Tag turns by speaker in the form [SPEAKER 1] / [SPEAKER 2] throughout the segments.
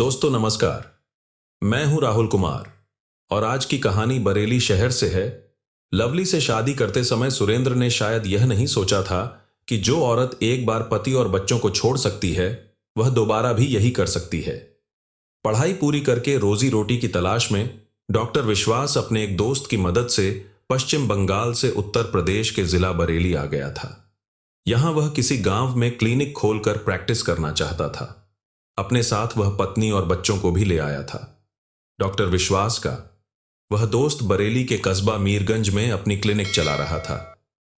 [SPEAKER 1] दोस्तों नमस्कार। मैं हूं राहुल कुमार और आज की कहानी बरेली शहर से है। लवली से शादी करते समय सुरेंद्र ने शायद यह नहीं सोचा था कि जो औरत एक बार पति और बच्चों को छोड़ सकती है वह दोबारा भी यही कर सकती है। पढ़ाई पूरी करके रोजी रोटी की तलाश में डॉक्टर विश्वास अपने एक दोस्त की मदद से पश्चिम बंगाल से उत्तर प्रदेश के जिला बरेली आ गया था। यहां वह किसी गांव में क्लिनिक खोलकर प्रैक्टिस करना चाहता था। अपने साथ वह पत्नी और बच्चों को भी ले आया था। डॉक्टर विश्वास का वह दोस्त बरेली के कस्बा मीरगंज में अपनी क्लिनिक चला रहा था।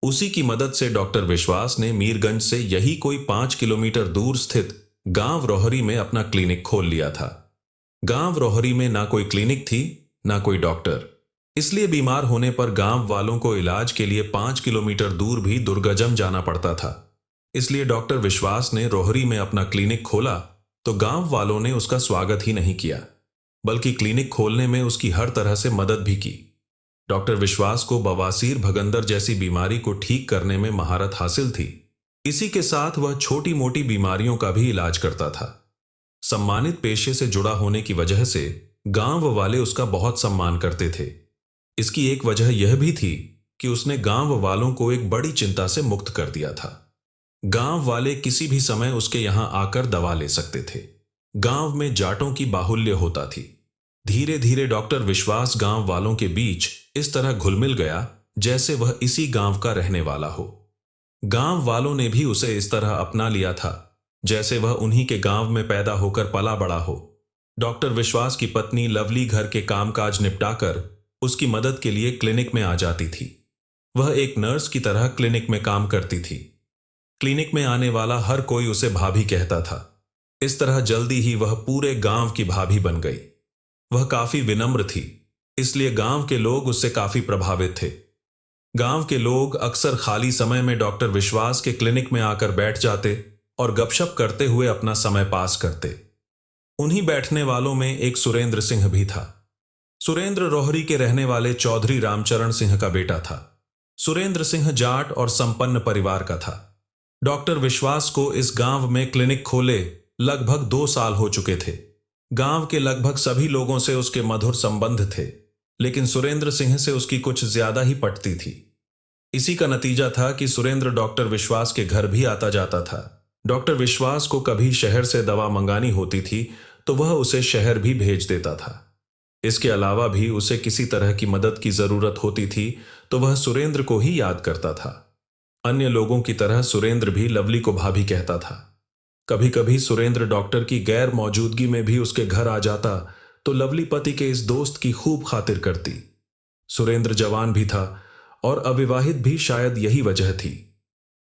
[SPEAKER 1] उसी की मदद से डॉक्टर विश्वास ने मीरगंज से यही कोई 5 किलोमीटर दूर स्थित गांव रोहरी में अपना क्लिनिक खोल लिया था। गांव रोहरी में ना कोई क्लिनिक थी ना कोई डॉक्टर, इसलिए बीमार होने पर गांव वालों को इलाज के लिए 5 किलोमीटर दूर भी दुर्गजम जाना पड़ता था। इसलिए डॉक्टर विश्वास ने रोहरी में अपना क्लिनिक खोला तो गांव वालों ने उसका स्वागत ही नहीं किया, बल्कि क्लिनिक खोलने में उसकी हर तरह से मदद भी की। डॉक्टर विश्वास को बवासीर भगंदर जैसी बीमारी को ठीक करने में महारत हासिल थी। इसी के साथ वह छोटी मोटी बीमारियों का भी इलाज करता था। सम्मानित पेशे से जुड़ा होने की वजह से गांव वाले उसका बहुत सम्मान करते थे। इसकी एक वजह यह भी थी कि उसने गांव वालों को एक बड़ी चिंता से मुक्त कर दिया था। गांव वाले किसी भी समय उसके यहां आकर दवा ले सकते थे। गांव में जाटों की बाहुल्य होता थी। धीरे धीरे डॉक्टर विश्वास गांव वालों के बीच इस तरह घुल मिल गया जैसे वह इसी गांव का रहने वाला हो। गांव वालों ने भी उसे इस तरह अपना लिया था जैसे वह उन्हीं के गांव में पैदा होकर पला बड़ा हो। डॉक्टर विश्वास की पत्नी लवली घर के कामकाज निपटाकर उसकी मदद के लिए क्लिनिक में आ जाती थी। वह एक नर्स की तरह क्लिनिक में काम करती थी। क्लिनिक में आने वाला हर कोई उसे भाभी कहता था। इस तरह जल्दी ही वह पूरे गांव की भाभी बन गई। वह काफी विनम्र थी, इसलिए गांव के लोग उससे काफी प्रभावित थे। गांव के लोग अक्सर खाली समय में डॉक्टर विश्वास के क्लिनिक में आकर बैठ जाते और गपशप करते हुए अपना समय पास करते। उन्हीं बैठने वालों में एक सुरेंद्र सिंह भी था। सुरेंद्र रोहरी के रहने वाले चौधरी रामचरण सिंह का बेटा था। सुरेंद्र सिंह जाट और संपन्न परिवार का था। डॉक्टर विश्वास को इस गांव में क्लिनिक खोले लगभग 2 साल हो चुके थे। गांव के लगभग सभी लोगों से उसके मधुर संबंध थे, लेकिन सुरेंद्र सिंह से उसकी कुछ ज्यादा ही पटती थी। इसी का नतीजा था कि सुरेंद्र डॉक्टर विश्वास के घर भी आता जाता था। डॉक्टर विश्वास को कभी शहर से दवा मंगानी होती थी तो वह उसे शहर भी भेज देता था। इसके अलावा भी उसे किसी तरह की मदद की जरूरत होती थी तो वह सुरेंद्र को ही याद करता था। अन्य लोगों की तरह सुरेंद्र भी लवली को भाभी कहता था। कभी कभी सुरेंद्र डॉक्टर की गैर मौजूदगी में भी उसके घर आ जाता तो लवली पति के इस दोस्त की खूब खातिर करती। सुरेंद्र जवान भी था और अविवाहित भी, शायद यही वजह थी।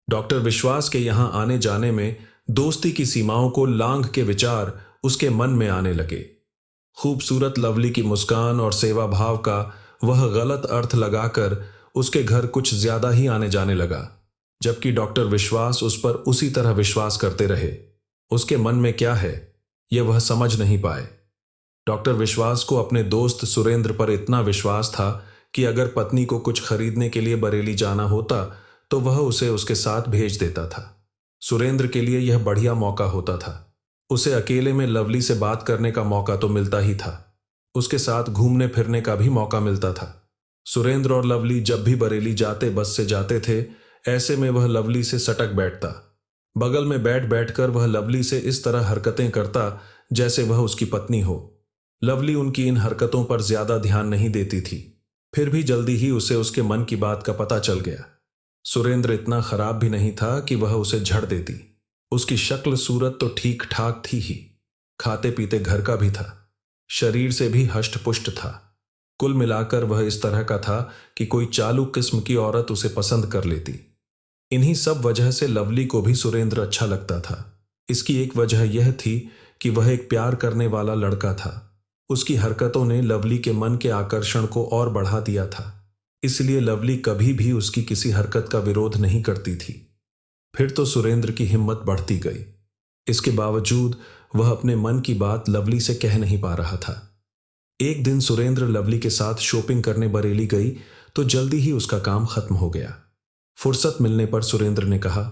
[SPEAKER 1] डॉक्टर विश्वास के यहां आने जाने में दोस्ती की सीमाओं को लांघ के विचार उसके मन में आने लगे। खूबसूरत लवली की मुस्कान और सेवा भाव का वह गलत अर्थ लगाकर उसके घर कुछ ज्यादा ही आने जाने लगा, जबकि डॉक्टर विश्वास उस पर उसी तरह विश्वास करते रहे। उसके मन में क्या है यह वह समझ नहीं पाए। डॉक्टर विश्वास को अपने दोस्त सुरेंद्र पर इतना विश्वास था कि अगर पत्नी को कुछ खरीदने के लिए बरेली जाना होता तो वह उसे उसके साथ भेज देता था। सुरेंद्र के लिए यह बढ़िया मौका होता था। उसे अकेले में लवली से बात करने का मौका तो मिलता ही था, उसके साथ घूमने फिरने का भी मौका मिलता था। सुरेंद्र और लवली जब भी बरेली जाते बस से जाते थे, ऐसे में वह लवली से सटक बैठता। बगल में बैठ बैठकर वह लवली से इस तरह हरकतें करता जैसे वह उसकी पत्नी हो। लवली उनकी इन हरकतों पर ज्यादा ध्यान नहीं देती थी, फिर भी जल्दी ही उसे उसके मन की बात का पता चल गया। सुरेंद्र इतना खराब भी नहीं था कि वह उसे झड़ देती। उसकी शक्ल सूरत तो ठीक ठाक थी ही, खाते पीते घर का भी था, शरीर से भी हष्ट पुष्ट था। कुल मिलाकर वह इस तरह का था कि कोई चालू किस्म की औरत उसे पसंद कर लेती। इन्हीं सब वजह से लवली को भी सुरेंद्र अच्छा लगता था। इसकी एक वजह यह थी कि वह एक प्यार करने वाला लड़का था। उसकी हरकतों ने लवली के मन के आकर्षण को और बढ़ा दिया था, इसलिए लवली कभी भी उसकी किसी हरकत का विरोध नहीं करती थी। फिर तो सुरेंद्र की हिम्मत बढ़ती गई। इसके बावजूद वह अपने मन की बात लवली से कह नहीं पा रहा था। एक दिन सुरेंद्र लवली के साथ शॉपिंग करने बरेली गई तो जल्दी ही उसका काम खत्म हो गया। फुर्सत मिलने पर सुरेंद्र ने कहा,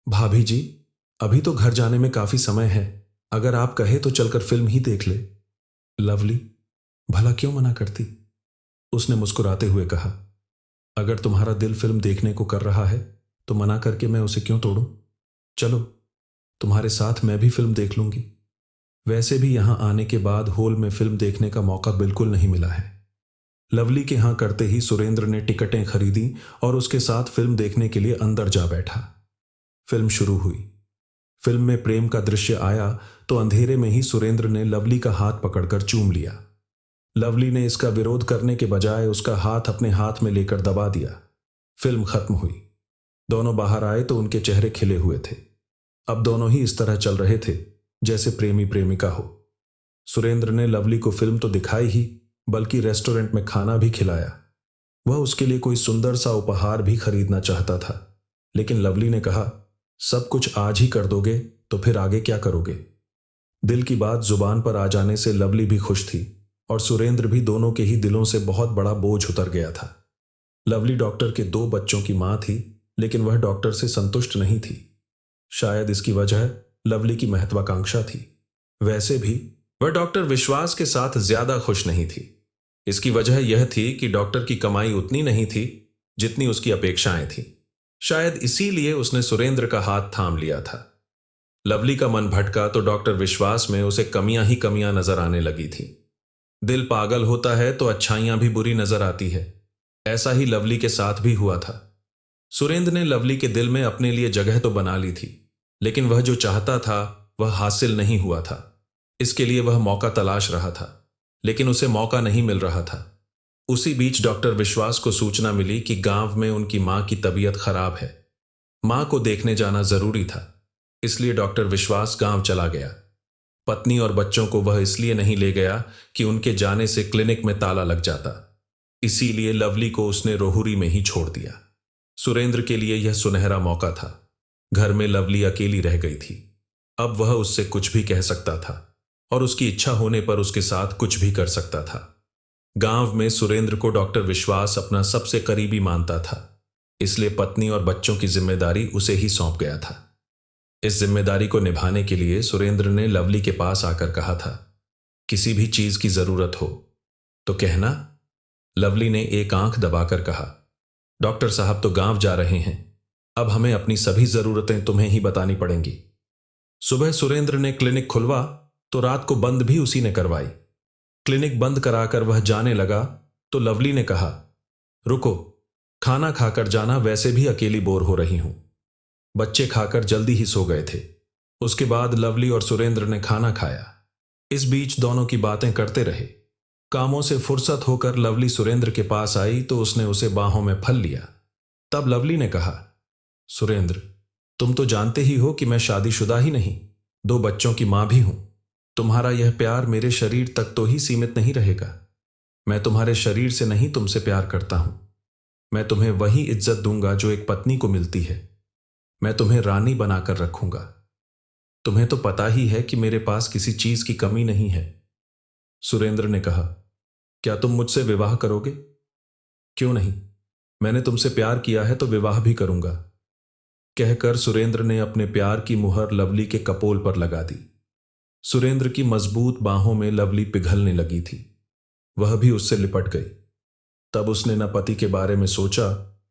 [SPEAKER 1] भाभी जी, अभी तो घर जाने में काफी समय है, अगर आप कहे तो चलकर फिल्म ही देख ले। लवली भला क्यों मना करती, उसने मुस्कुराते हुए कहा। अगर तुम्हारा दिल फिल्म देखने को कर रहा है तो मना करके मैं उसे क्यों तोड़ूं। चलो, तुम्हारे साथ मैं भी फिल्म देख लूंगी। वैसे भी यहां आने के बाद हॉल में फिल्म देखने का मौका बिल्कुल नहीं मिला है। लवली के हां करते ही सुरेंद्र ने टिकटें खरीदी और उसके साथ फिल्म देखने के लिए अंदर जा बैठा। फिल्म शुरू हुई। फिल्म में प्रेम का दृश्य आया तो अंधेरे में ही सुरेंद्र ने लवली का हाथ पकड़कर चूम लिया। लवली ने इसका विरोध करने के बजाय उसका हाथ अपने हाथ में लेकर दबा दिया। फिल्म खत्म हुई। दोनों बाहर आए तो उनके चेहरे खिले हुए थे। अब दोनों ही इस तरह चल रहे थे जैसे प्रेमी प्रेमिका हो। सुरेंद्र ने लवली को फिल्म तो दिखाई ही, बल्कि रेस्टोरेंट में खाना भी खिलाया। वह उसके लिए कोई सुंदर सा उपहार भी खरीदना चाहता था, लेकिन लवली ने कहा, सब कुछ आज ही कर दोगे तो फिर आगे क्या करोगे। दिल की बात जुबान पर आ जाने से लवली भी खुश थी और सुरेंद्र भी, दोनों के ही दिलों से बहुत बड़ा बोझ उतर गया था। लवली डॉक्टर के 2 बच्चों की मां थी, लेकिन वह डॉक्टर से संतुष्ट नहीं थी। शायद इसकी वजह लवली की महत्वाकांक्षा थी। वैसे भी वह डॉक्टर विश्वास के साथ ज्यादा खुश नहीं थी। इसकी वजह यह थी कि डॉक्टर की कमाई उतनी नहीं थी जितनी उसकी अपेक्षाएं थीं। शायद इसीलिए उसने सुरेंद्र का हाथ थाम लिया था। लवली का मन भटका तो डॉक्टर विश्वास में उसे कमियां ही कमियां नजर आने लगी थी। दिल पागल होता है तो अच्छाइयां भी बुरी नजर आती है। ऐसा ही लवली के साथ भी हुआ था। सुरेंद्र ने लवली के दिल में अपने लिए जगह तो बना ली थी, लेकिन वह जो चाहता था वह हासिल नहीं हुआ था। इसके लिए वह मौका तलाश रहा था, लेकिन उसे मौका नहीं मिल रहा था। उसी बीच डॉक्टर विश्वास को सूचना मिली कि गांव में उनकी मां की तबीयत खराब है। मां को देखने जाना जरूरी था, इसलिए डॉक्टर विश्वास गांव चला गया। पत्नी और बच्चों को वह इसलिए नहीं ले गया कि उनके जाने से क्लिनिक में ताला लग जाता। इसीलिए लवली को उसने रोहुरी में ही छोड़ दिया। सुरेंद्र के लिए यह सुनहरा मौका था। घर में लवली अकेली रह गई थी। अब वह उससे कुछ भी कह सकता था और उसकी इच्छा होने पर उसके साथ कुछ भी कर सकता था। गांव में सुरेंद्र को डॉक्टर विश्वास अपना सबसे करीबी मानता था, इसलिए पत्नी और बच्चों की जिम्मेदारी उसे ही सौंप गया था। इस जिम्मेदारी को निभाने के लिए सुरेंद्र ने लवली के पास आकर कहा था, किसी भी चीज की जरूरत हो तो कहना। लवली ने एक आंख दबाकर कहा, डॉक्टर साहब तो गांव जा रहे हैं, अब हमें अपनी सभी जरूरतें तुम्हें ही बतानी पड़ेंगी। सुबह सुरेंद्र ने क्लिनिक खुलवा तो रात को बंद भी उसी ने करवाई। क्लिनिक बंद कराकर वह जाने लगा तो लवली ने कहा, रुको, खाना खाकर जाना, वैसे भी अकेली बोर हो रही हूं। बच्चे खाकर जल्दी ही सो गए थे। उसके बाद लवली और सुरेंद्र ने खाना खाया। इस बीच दोनों की बातें करते रहे। कामों से फुर्सत होकर लवली सुरेंद्र के पास आई तो उसने उसे बाहों में फल लिया। तब लवली ने कहा, सुरेंद्र, तुम तो जानते ही हो कि मैं शादीशुदा ही नहीं, 2 बच्चों की मां भी हूं। तुम्हारा यह प्यार मेरे शरीर तक तो ही सीमित नहीं रहेगा। मैं तुम्हारे शरीर से नहीं तुमसे प्यार करता हूं। मैं तुम्हें वही इज्जत दूंगा जो एक पत्नी को मिलती है। मैं तुम्हें रानी बनाकर रखूंगा। तुम्हें तो पता ही है कि मेरे पास किसी चीज की कमी नहीं है। सुरेंद्र ने कहा, क्या तुम मुझसे विवाह करोगे? क्यों नहीं, मैंने तुमसे प्यार किया है तो विवाह भी करूंगा, कहकर सुरेंद्र ने अपने प्यार की मुहर लवली के कपोल पर लगा दी। सुरेंद्र की मजबूत बाहों में लवली पिघलने लगी थी। वह भी उससे लिपट गई। तब उसने न पति के बारे में सोचा,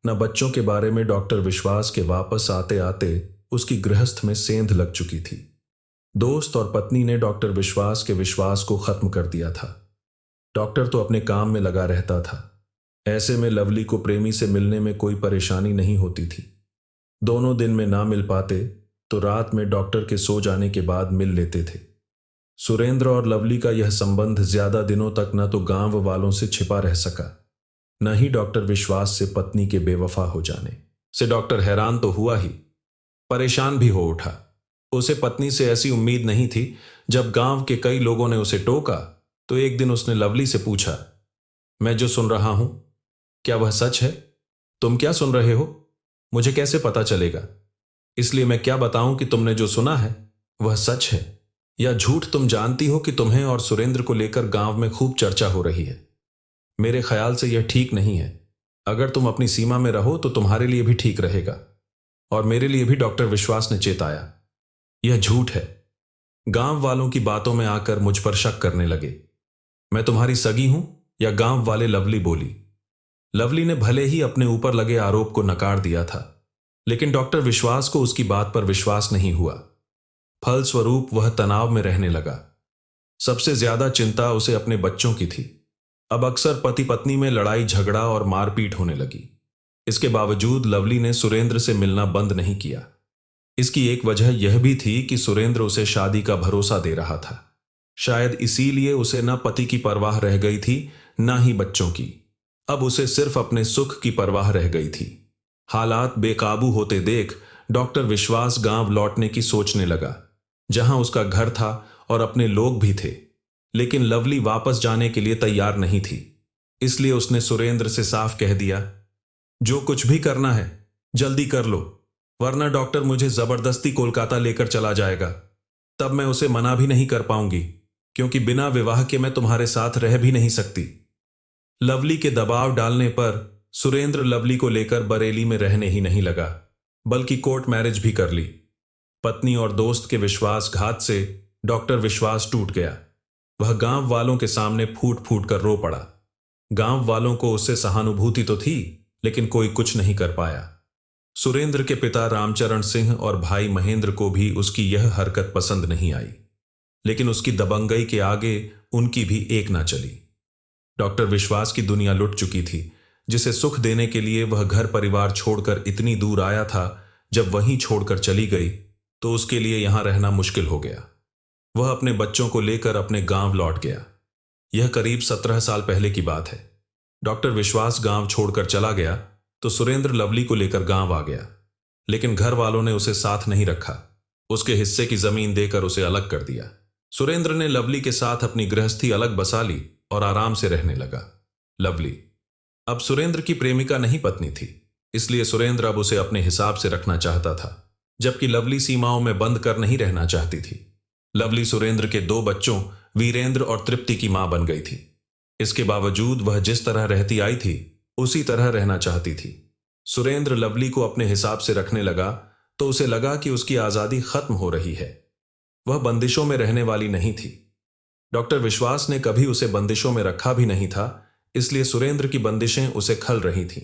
[SPEAKER 1] न बच्चों के बारे में। डॉक्टर विश्वास के वापस आते आते उसकी गृहस्थ में सेंध लग चुकी थी। दोस्त और पत्नी ने डॉक्टर विश्वास के विश्वास को खत्म कर दिया था। डॉक्टर तो अपने काम में लगा रहता था। ऐसे में लवली को प्रेमी से मिलने में कोई परेशानी नहीं होती थी। दोनों दिन में ना मिल पाते तो रात में डॉक्टर के सो जाने के बाद मिल लेते थे। सुरेंद्र और लवली का यह संबंध ज्यादा दिनों तक न तो गांव वालों से छिपा रह सका, न ही डॉक्टर विश्वास से पत्नी के बेवफा हो जाने से। डॉक्टर हैरान तो हुआ ही, परेशान भी हो उठा। उसे पत्नी से ऐसी उम्मीद नहीं थी। जब गांव के कई लोगों ने उसे टोका तो एक दिन उसने लवली से पूछा, मैं जो सुन रहा हूं क्या वह सच है? तुम क्या सुन रहे हो? मुझे कैसे पता चलेगा? इसलिए मैं क्या बताऊं कि तुमने जो सुना है वह सच है या झूठ? तुम जानती हो कि तुम्हें और सुरेंद्र को लेकर गांव में खूब चर्चा हो रही है। मेरे ख्याल से यह ठीक नहीं है। अगर तुम अपनी सीमा में रहो तो तुम्हारे लिए भी ठीक रहेगा और मेरे लिए भी। डॉक्टर विश्वास ने चेताया, यह झूठ है। गांव वालों की बातों में आकर मुझ पर शक करने लगे। मैं तुम्हारी सगी हूं या गांव वाले? लवली बोली। लवली ने भले ही अपने ऊपर लगे आरोप को नकार दिया था, लेकिन डॉक्टर विश्वास को उसकी बात पर विश्वास नहीं हुआ। फलस्वरूप वह तनाव में रहने लगा। सबसे ज्यादा चिंता उसे अपने बच्चों की थी। अब अक्सर पति पत्नी में लड़ाई झगड़ा और मारपीट होने लगी। इसके बावजूद लवली ने सुरेंद्र से मिलना बंद नहीं किया। इसकी एक वजह यह भी थी कि सुरेंद्र उसे शादी का भरोसा दे रहा था। शायद इसीलिए उसे न पति की परवाह रह गई थी, न ही बच्चों की। अब उसे सिर्फ अपने सुख की परवाह रह गई थी। हालात बेकाबू होते देख डॉक्टर विश्वास गांव लौटने की सोचने लगा, जहां उसका घर था और अपने लोग भी थे। लेकिन लवली वापस जाने के लिए तैयार नहीं थी। इसलिए उसने सुरेंद्र से साफ कह दिया, जो कुछ भी करना है जल्दी कर लो, वरना डॉक्टर मुझे जबरदस्ती कोलकाता लेकर चला जाएगा। तब मैं उसे मना भी नहीं कर पाऊंगी, क्योंकि बिना विवाह के मैं तुम्हारे साथ रह भी नहीं सकती। लवली के दबाव डालने पर सुरेंद्र लवली को लेकर बरेली में रहने ही नहीं लगा, बल्कि कोर्ट मैरिज भी कर ली। पत्नी और दोस्त के विश्वासघात से डॉक्टर विश्वास टूट गया। वह गांव वालों के सामने फूट फूट कर रो पड़ा। गांव वालों को उससे सहानुभूति तो थी, लेकिन कोई कुछ नहीं कर पाया। सुरेंद्र के पिता रामचरण सिंह और भाई महेंद्र को भी उसकी यह हरकत पसंद नहीं आई, लेकिन उसकी दबंगई के आगे उनकी भी एक ना चली। डॉक्टर विश्वास की दुनिया लुट चुकी थी, जिसे सुख देने के लिए वह घर परिवार छोड़कर इतनी दूर आया था। जब वहीं छोड़कर चली गई तो उसके लिए यहां रहना मुश्किल हो गया। वह अपने बच्चों को लेकर अपने गांव लौट गया। यह करीब 17 साल पहले की बात है। डॉक्टर विश्वास गांव छोड़कर चला गया तो सुरेंद्र लवली को लेकर गांव आ गया, लेकिन घर वालों ने उसे साथ नहीं रखा। उसके हिस्से की जमीन देकर उसे अलग कर दिया। सुरेंद्र ने लवली के साथ अपनी गृहस्थी अलग बसा ली और आराम से रहने लगा। लवली अब सुरेंद्र की प्रेमिका नहीं, पत्नी थी, इसलिए सुरेंद्र अब उसे अपने हिसाब से रखना चाहता था, जबकि लवली सीमाओं में बंद कर नहीं रहना चाहती थी। लवली सुरेंद्र के 2 बच्चों वीरेंद्र और तृप्ति की मां बन गई थी। इसके बावजूद वह जिस तरह रहती आई थी उसी तरह रहना चाहती थी। सुरेंद्र लवली को अपने हिसाब से रखने लगा तो उसे लगा कि उसकी आजादी खत्म हो रही है। वह बंदिशों में रहने वाली नहीं थी। डॉक्टर विश्वास ने कभी उसे बंदिशों में रखा भी नहीं था, इसलिए सुरेंद्र की बंदिशें उसे खल रही थीं।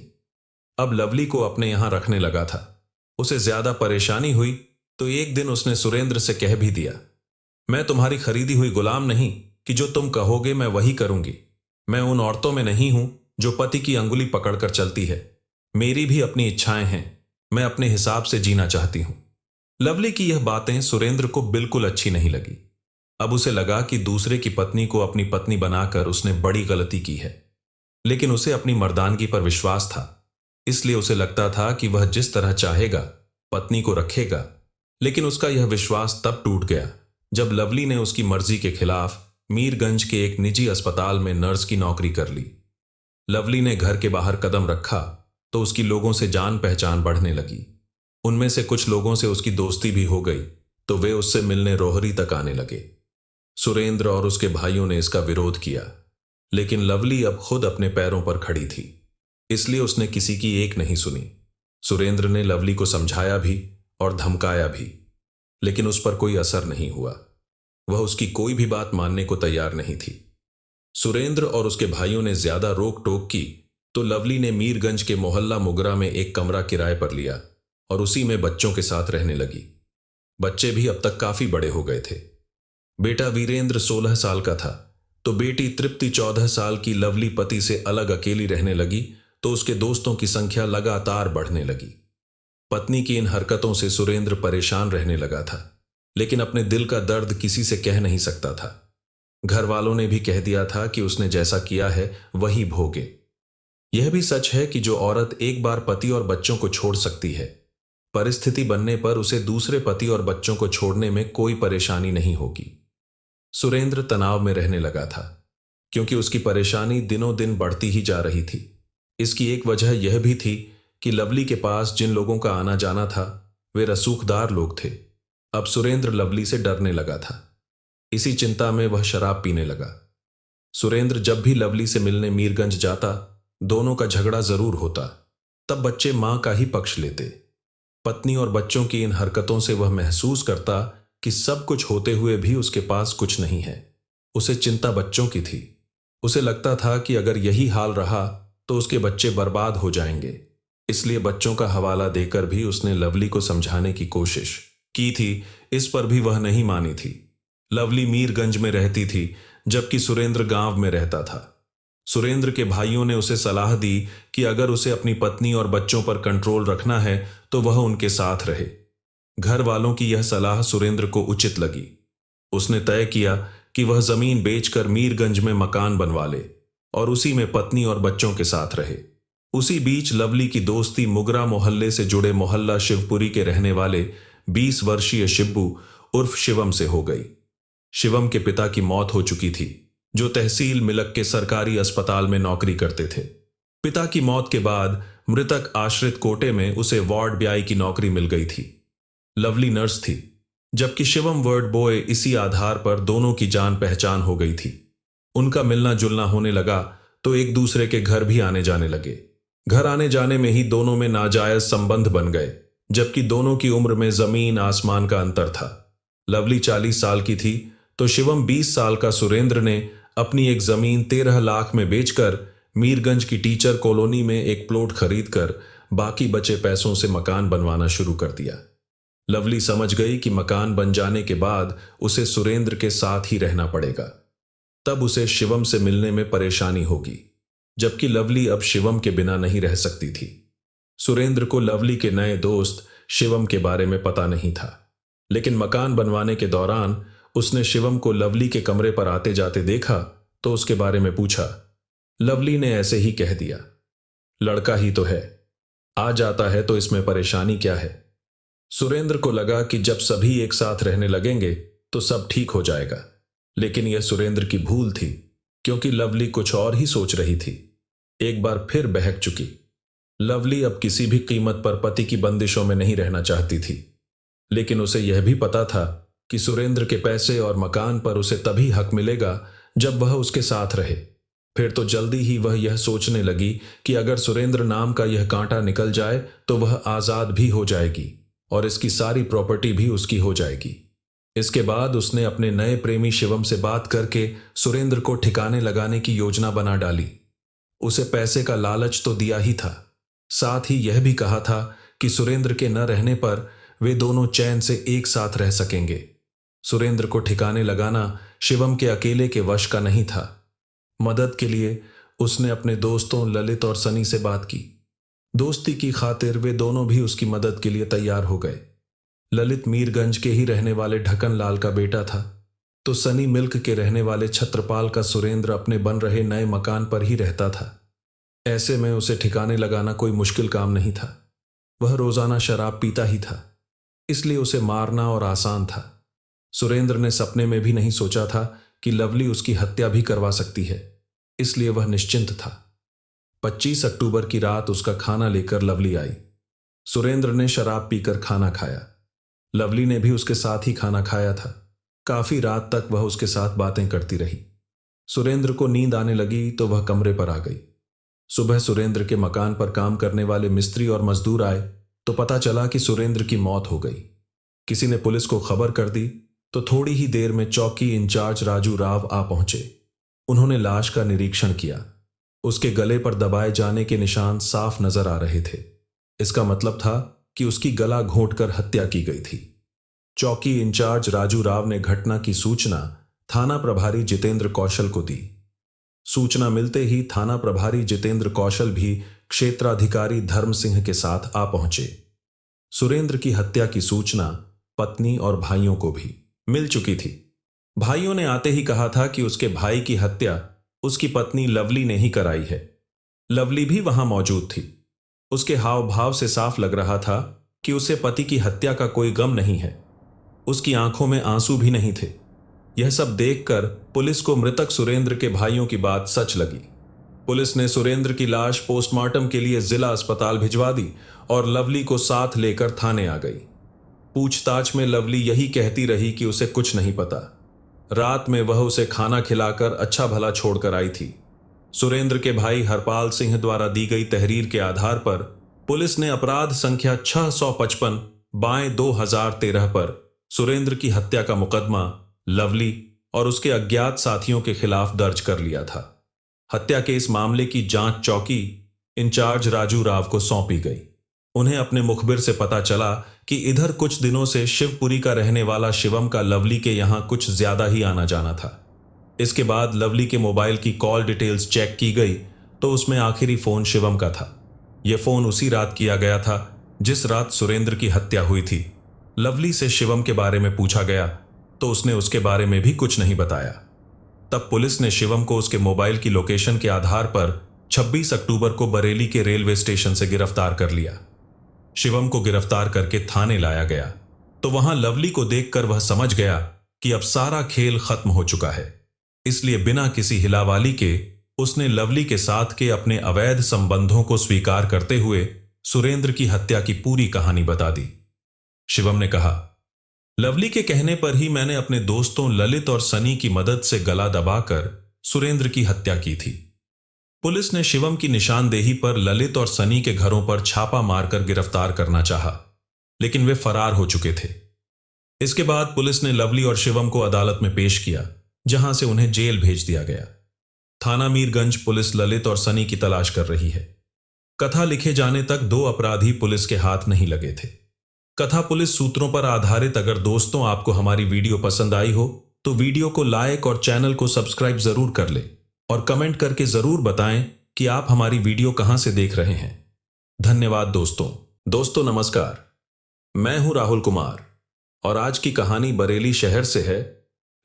[SPEAKER 1] अब लवली को अपने यहां रखने लगा था। उसे ज्यादा परेशानी हुई तो एक दिन उसने सुरेंद्र से कह भी दिया, मैं तुम्हारी खरीदी हुई गुलाम नहीं कि जो तुम कहोगे मैं वही करूंगी। मैं उन औरतों में नहीं हूं जो पति की अंगुली पकड़कर चलती है। मेरी भी अपनी इच्छाएं हैं। मैं अपने हिसाब से जीना चाहती हूं। लवली की यह बातें सुरेंद्र को बिल्कुल अच्छी नहीं लगी। अब उसे लगा कि दूसरे की पत्नी को अपनी पत्नी बनाकर उसने बड़ी गलती की है, लेकिन उसे अपनी मर्दानगी पर विश्वास था, इसलिए उसे लगता था कि वह जिस तरह चाहेगा पत्नी को रखेगा। लेकिन उसका यह विश्वास तब टूट गया जब लवली ने उसकी मर्जी के खिलाफ मीरगंज के एक निजी अस्पताल में नर्स की नौकरी कर ली। लवली ने घर के बाहर कदम रखा तो उसकी लोगों से जान पहचान बढ़ने लगी। उनमें से कुछ लोगों से उसकी दोस्ती भी हो गई तो वे उससे मिलने रोहरी तक आने लगे। सुरेंद्र और उसके भाइयों ने इसका विरोध किया, लेकिन लवली अब खुद अपने पैरों पर खड़ी थी, इसलिए उसने किसी की एक नहीं सुनी। सुरेंद्र ने लवली को समझाया भी और धमकाया भी, लेकिन उस पर कोई असर नहीं हुआ। वह उसकी कोई भी बात मानने को तैयार नहीं थी। सुरेंद्र और उसके भाइयों ने ज्यादा रोक टोक की तो लवली ने मीरगंज के मोहल्ला मुगरा में एक कमरा किराए पर लिया और उसी में बच्चों के साथ रहने लगी। बच्चे भी अब तक काफी बड़े हो गए थे। बेटा वीरेंद्र 16 साल का था तो बेटी तृप्ति 14 साल की। लवली पति से अलग अकेली रहने लगी तो उसके दोस्तों की संख्या लगातार बढ़ने लगी। पत्नी की इन हरकतों से सुरेंद्र परेशान रहने लगा था, लेकिन अपने दिल का दर्द किसी से कह नहीं सकता था। घर वालों ने भी कह दिया था कि उसने जैसा किया है वही भोगे। यह भी सच है कि जो औरत एक बार पति और बच्चों को छोड़ सकती है, परिस्थिति बनने पर उसे दूसरे पति और बच्चों को छोड़ने में कोई परेशानी नहीं होगी। सुरेंद्र तनाव में रहने लगा था, क्योंकि उसकी परेशानी दिनों दिन बढ़ती ही जा रही थी। इसकी एक वजह यह भी थी कि लवली के पास जिन लोगों का आना जाना था वे रसूखदार लोग थे। अब सुरेंद्र लवली से डरने लगा था। इसी चिंता में वह शराब पीने लगा। सुरेंद्र जब भी लवली से मिलने मीरगंज जाता, दोनों का झगड़ा जरूर होता। तब बच्चे मां का ही पक्ष लेते। पत्नी और बच्चों की इन हरकतों से वह महसूस करता कि सब कुछ होते हुए भी उसके पास कुछ नहीं है। उसे चिंता बच्चों की थी। उसे लगता था कि अगर यही हाल रहा तो उसके बच्चे बर्बाद हो जाएंगे। इसलिए बच्चों का हवाला देकर भी उसने लवली को समझाने की कोशिश की थी। इस पर भी वह नहीं मानी थी। लवली मीरगंज में रहती थी, जबकि सुरेंद्र गांव में रहता था। सुरेंद्र के भाइयों ने उसे सलाह दी कि अगर उसे अपनी पत्नी और बच्चों पर कंट्रोल रखना है तो वह उनके साथ रहे। घर वालों की यह सलाह सुरेंद्र को उचित लगी। उसने तय किया कि वह जमीन बेचकर मीरगंज में मकान बनवा ले और उसी में पत्नी और बच्चों के साथ रहे। उसी बीच लवली की दोस्ती मुगरा मोहल्ले से जुड़े मोहल्ला शिवपुरी के रहने वाले 20 वर्षीय शिब्बू उर्फ शिवम से हो गई। शिवम के पिता की मौत हो चुकी थी, जो तहसील मिलक के सरकारी अस्पताल में नौकरी करते थे। पिता की मौत के बाद मृतक आश्रित कोटे में उसे वार्ड ब्याई की नौकरी मिल गई थी। लवली नर्स थी, जबकि शिवम वर्ड बॉय। इसी आधार पर दोनों की जान पहचान हो गई थी। उनका मिलना जुलना होने लगा तो एक दूसरे के घर भी आने जाने लगे। घर आने जाने में ही दोनों में नाजायज संबंध बन गए, जबकि दोनों की उम्र में जमीन आसमान का अंतर था। लवली 40 साल की थी तो शिवम 20 साल का। सुरेंद्र ने अपनी एक जमीन 13 लाख में बेचकर मीरगंज की टीचर कॉलोनी में एक प्लॉट खरीदकर बाकी बचे पैसों से मकान बनवाना शुरू कर दिया। लवली समझ गई कि मकान बन जाने के बाद उसे सुरेंद्र के साथ ही रहना पड़ेगा। तब उसे शिवम से मिलने में परेशानी होगी, जबकि लवली अब शिवम के बिना नहीं रह सकती थी। सुरेंद्र को लवली के नए दोस्त शिवम के बारे में पता नहीं था, लेकिन मकान बनवाने के दौरान उसने शिवम को लवली के कमरे पर आते जाते देखा तो उसके बारे में पूछा। लवली ने ऐसे ही कह दिया, लड़का ही तो है, आ जाता है तो इसमें परेशानी क्या है। सुरेंद्र को लगा कि जब सभी एक साथ रहने लगेंगे तो सब ठीक हो जाएगा, लेकिन यह सुरेंद्र की भूल थी, क्योंकि लवली कुछ और ही सोच रही थी। एक बार फिर बहक चुकी। लवली अब किसी भी कीमत पर पति की बंदिशों में नहीं रहना चाहती थी, लेकिन उसे यह भी पता था कि सुरेंद्र के पैसे और मकान पर उसे तभी हक मिलेगा जब वह उसके साथ रहे। फिर तो जल्दी ही वह यह सोचने लगी कि अगर सुरेंद्र नाम का यह कांटा निकल जाए तो वह आजाद भी हो जाएगी और इसकी सारी प्रॉपर्टी भी उसकी हो जाएगी। इसके बाद उसने अपने नए प्रेमी शिवम से बात करके सुरेंद्र को ठिकाने लगाने की योजना बना डाली। उसे पैसे का लालच तो दिया ही था, साथ ही यह भी कहा था कि सुरेंद्र के न रहने पर वे दोनों चैन से एक साथ रह सकेंगे। सुरेंद्र को ठिकाने लगाना शिवम के अकेले के वश का नहीं था। मदद के लिए उसने अपने दोस्तों ललित और सनी से बात की। दोस्ती की खातिर वे दोनों भी उसकी मदद के लिए तैयार हो गए। ललित मीरगंज के ही रहने वाले ढक्कन लाल का बेटा था, तो सनी मिल्क के रहने वाले छत्रपाल का सुरेंद्र अपने बन रहे नए मकान पर ही रहता था। ऐसे में उसे ठिकाने लगाना कोई मुश्किल काम नहीं था। वह रोजाना शराब पीता ही था, इसलिए उसे मारना और आसान था। सुरेंद्र ने सपने में भी नहीं सोचा था कि लवली उसकी हत्या भी करवा सकती है, इसलिए वह निश्चिंत था। 25 अक्टूबर की रात उसका खाना लेकर लवली आई। सुरेंद्र ने शराब पीकर खाना खाया। लवली ने भी उसके साथ ही खाना खाया था। काफी रात तक वह उसके साथ बातें करती रही। सुरेंद्र को नींद आने लगी तो वह कमरे पर आ गई। सुबह सुरेंद्र के मकान पर काम करने वाले मिस्त्री और मजदूर आए तो पता चला कि सुरेंद्र की मौत हो गई। किसी ने पुलिस को खबर कर दी तो थोड़ी ही देर में चौकी इंचार्ज राजू राव आ पहुंचे। उन्होंने लाश का निरीक्षण किया। उसके गले पर दबाए जाने के निशान साफ नजर आ रहे थे। इसका मतलब था कि उसकी गला घोंटकर हत्या की गई थी। चौकी इंचार्ज राजू राव ने घटना की सूचना थाना प्रभारी जितेंद्र कौशल को दी। सूचना मिलते ही थाना प्रभारी जितेंद्र कौशल भी क्षेत्राधिकारी धर्म सिंह के साथ आ पहुंचे। सुरेंद्र की हत्या की सूचना पत्नी और भाइयों को भी मिल चुकी थी। भाइयों ने आते ही कहा था कि उसके भाई की हत्या उसकी पत्नी लवली ने ही कराई है। लवली भी वहां मौजूद थी। उसके हाव भाव से साफ लग रहा था कि उसे पति की हत्या का कोई गम नहीं है। उसकी आंखों में आंसू भी नहीं थे। यह सब देखकर पुलिस को मृतक सुरेंद्र के भाइयों की बात सच लगी। पुलिस ने सुरेंद्र की लाश पोस्टमार्टम के लिए जिला अस्पताल भिजवा दी और लवली को साथ लेकर थाने आ गई। पूछताछ में लवली यही कहती रही कि उसे कुछ नहीं पता। रात में वह उसे खाना खिलाकर अच्छा भला छोड़कर आई थी। सुरेंद्र के भाई हरपाल सिंह द्वारा दी गई तहरीर के आधार पर पुलिस ने अपराध संख्या 655/2013 पर सुरेंद्र की हत्या का मुकदमा लवली और उसके अज्ञात साथियों के खिलाफ दर्ज कर लिया था। हत्या के इस मामले की जांच चौकी इंचार्ज राजू राव को सौंपी गई। उन्हें अपने मुखबिर से पता चला कि इधर कुछ दिनों से शिवपुरी का रहने वाला शिवम का लवली के यहां कुछ ज्यादा ही आना जाना था। इसके बाद लवली के मोबाइल की कॉल डिटेल्स चेक की गई तो उसमें आखिरी फोन शिवम का था। यह फोन उसी रात किया गया था जिस रात सुरेंद्र की हत्या हुई थी। लवली से शिवम के बारे में पूछा गया तो उसने उसके बारे में भी कुछ नहीं बताया। तब पुलिस ने शिवम को उसके मोबाइल की लोकेशन के आधार पर 26 अक्टूबर को बरेली के रेलवे स्टेशन से गिरफ्तार कर लिया। शिवम को गिरफ्तार करके थाने लाया गया तो वहां लवली को देखकर वह समझ गया कि अब सारा खेल खत्म हो चुका है। इसलिए बिना किसी हिलावाली के उसने लवली के साथ के अपने अवैध संबंधों को स्वीकार करते हुए सुरेंद्र की हत्या की पूरी कहानी बता दी। शिवम ने कहा, लवली के कहने पर ही मैंने अपने दोस्तों ललित और सनी की मदद से गला दबाकर सुरेंद्र की हत्या की थी। पुलिस ने शिवम की निशानदेही पर ललित और सनी के घरों पर छापा मारकर गिरफ्तार करना चाहा, लेकिन वे फरार हो चुके थे। इसके बाद पुलिस ने लवली और शिवम को अदालत में पेश किया, जहां से उन्हें जेल भेज दिया गया। थाना मीरगंज पुलिस ललित और सनी की तलाश कर रही है। कथा लिखे जाने तक दो अपराधी पुलिस के हाथ नहीं लगे थे। कथा पुलिस सूत्रों पर आधारित। अगर दोस्तों आपको हमारी वीडियो पसंद आई हो तो वीडियो को लाइक और चैनल को सब्सक्राइब जरूर कर ले और कमेंट करके जरूर बताएं कि आप हमारी वीडियो कहां से देख रहे हैं। धन्यवाद दोस्तों नमस्कार। मैं हूं राहुल कुमार और आज की कहानी बरेली शहर से है।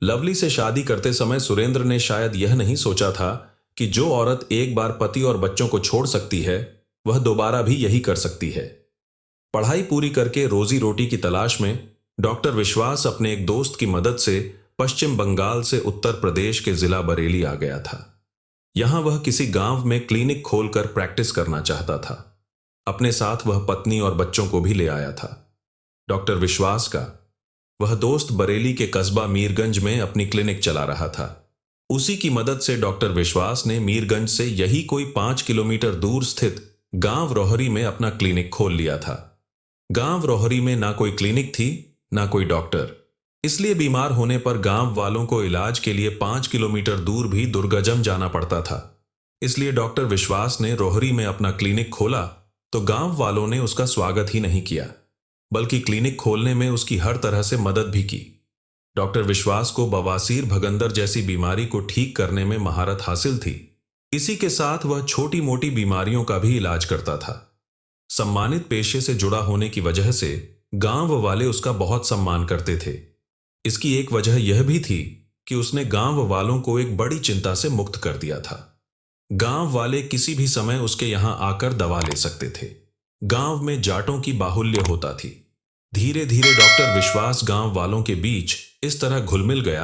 [SPEAKER 1] लवली से शादी करते समय सुरेंद्र ने शायद यह नहीं सोचा था कि जो औरत एक बार पति और बच्चों को छोड़ सकती है वह दोबारा भी यही कर सकती है। पढ़ाई पूरी करके रोजी रोटी की तलाश में डॉक्टर विश्वास अपने एक दोस्त की मदद से पश्चिम बंगाल से उत्तर प्रदेश के जिला बरेली आ गया था। यहां वह किसी गांव में क्लिनिक खोलकर प्रैक्टिस करना चाहता था। अपने साथ वह पत्नी और बच्चों को भी ले आया था। डॉक्टर विश्वास का वह दोस्त बरेली के कस्बा मीरगंज में अपनी क्लिनिक चला रहा था। उसी की मदद से डॉक्टर विश्वास ने मीरगंज से यही कोई 5 किलोमीटर दूर स्थित गांव रोहरी में अपना क्लिनिक खोल लिया था। गांव रोहरी में ना कोई क्लिनिक थी ना कोई डॉक्टर, इसलिए बीमार होने पर गांव वालों को इलाज के लिए 5 किलोमीटर दूर भी दुर्गजम जाना पड़ता था। इसलिए डॉक्टर विश्वास ने रोहरी में अपना क्लिनिक खोला तो गांव वालों ने उसका स्वागत ही नहीं किया, बल्कि क्लिनिक खोलने में उसकी हर तरह से मदद भी की। डॉक्टर विश्वास को बवासीर भगंदर जैसी बीमारी को ठीक करने में महारत हासिल थी। इसी के साथ वह छोटी मोटी बीमारियों का भी इलाज करता था। सम्मानित पेशे से जुड़ा होने की वजह से गांव वाले उसका बहुत सम्मान करते थे। इसकी एक वजह यह भी थी कि उसने गांव वालों को एक बड़ी चिंता से मुक्त कर दिया था। गांव वाले किसी भी समय उसके यहां आकर दवा ले सकते थे। गांव में जाटों की बाहुल्य होता थी। धीरे धीरे डॉक्टर विश्वास गांव वालों के बीच इस तरह घुल मिल गया